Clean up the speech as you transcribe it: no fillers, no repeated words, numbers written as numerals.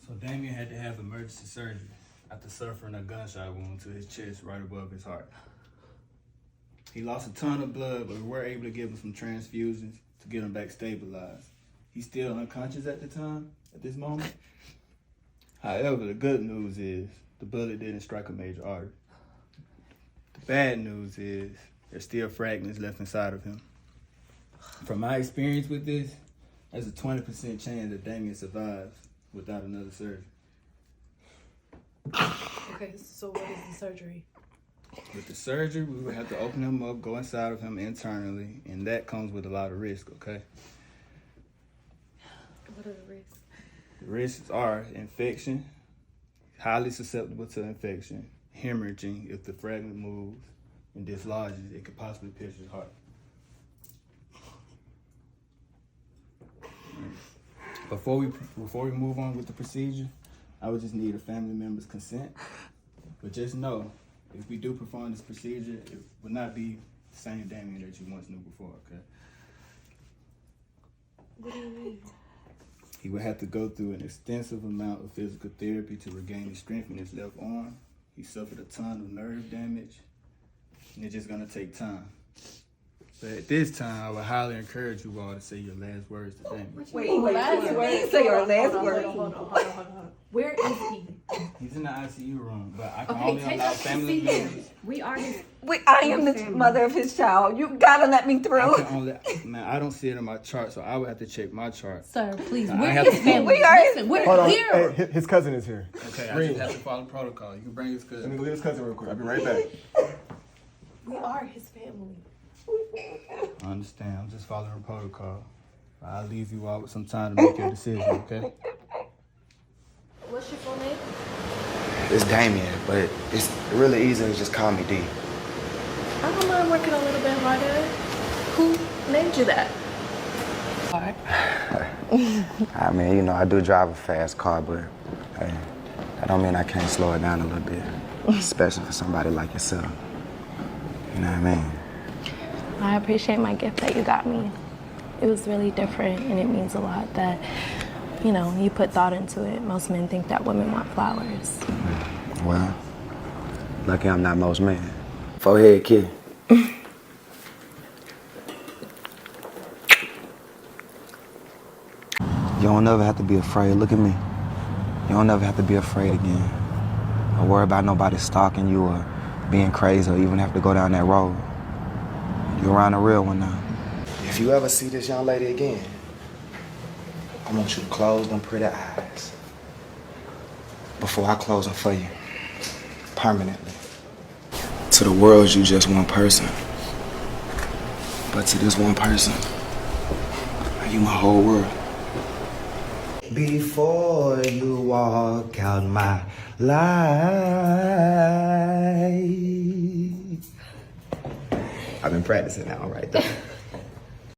So Damien had to have emergency surgery after suffering a gunshot wound to his chest right above his heart. He lost a ton of blood, but we were able to give him some transfusions to get him back stabilized. He's still unconscious at the time, at this moment. However, the good news is the bullet didn't strike a major artery. The bad news is there's still fragments left inside of him. From my experience with this, there's a 20% chance that Damien survives without another surgery. Okay, so what is the surgery? With the surgery, we would have to open him up, go inside of him internally, and that comes with a lot of risk, okay? What are the risks? The risks are infection, highly susceptible to infection, hemorrhaging if the fragment moves and dislodges, it could possibly pierce his heart. Before we move on with the procedure, I would just need a family member's consent. But just know, if we do perform this procedure, it will not be the same Damien that you once knew before, okay? What do you mean? He would have to go through an extensive amount of physical therapy to regain his strength in his left arm. He suffered a ton of nerve damage, and it's just gonna take time. But at this time, I would highly encourage you all to say your last words to Damien. Wait, say your last word. Hold on. Where is he? He's in the ICU room, but I can Okay, only take allow us to family see him. members. We are his. I am the mother of his child. You gotta let me I through. can only, man, I don't see it in my chart, so I would have to check my chart. Sir, please. I We're have his to- family. We are his- Listen, we're Hold on. here. Hey, his cousin is here. Okay, I Green. just have to follow protocol. You can bring his Let me cousin. go get his cousin real quick. I'll be right back. We are his family. I understand. I'm just following protocol. I'll leave you all with some time to make your decision, okay? What's your full name? It's Damien, but it's really easy to just call me D. I don't mind working a little bit harder. Who named you that? I mean, you know, I do drive a fast car, but hey, that don't mean I can't slow it down a little bit, especially for somebody like yourself. You know what I mean? I appreciate my gift that you got me. It was really different, and it means a lot that, you know, you put thought into it. Most men think that women want flowers. Well, lucky I'm not most men. Forehead kid. You don't never have to be afraid. Look at me. You don't never have to be afraid again. Don't worry about nobody stalking you or being crazy or even have to go down that road. You're around the real one now. If you ever see this young lady again, I want you to close them pretty eyes before I close them for you, permanently. To the world, you just one person. But to this one person, you my whole world. Before you walk out my life. I've been practicing now, right there.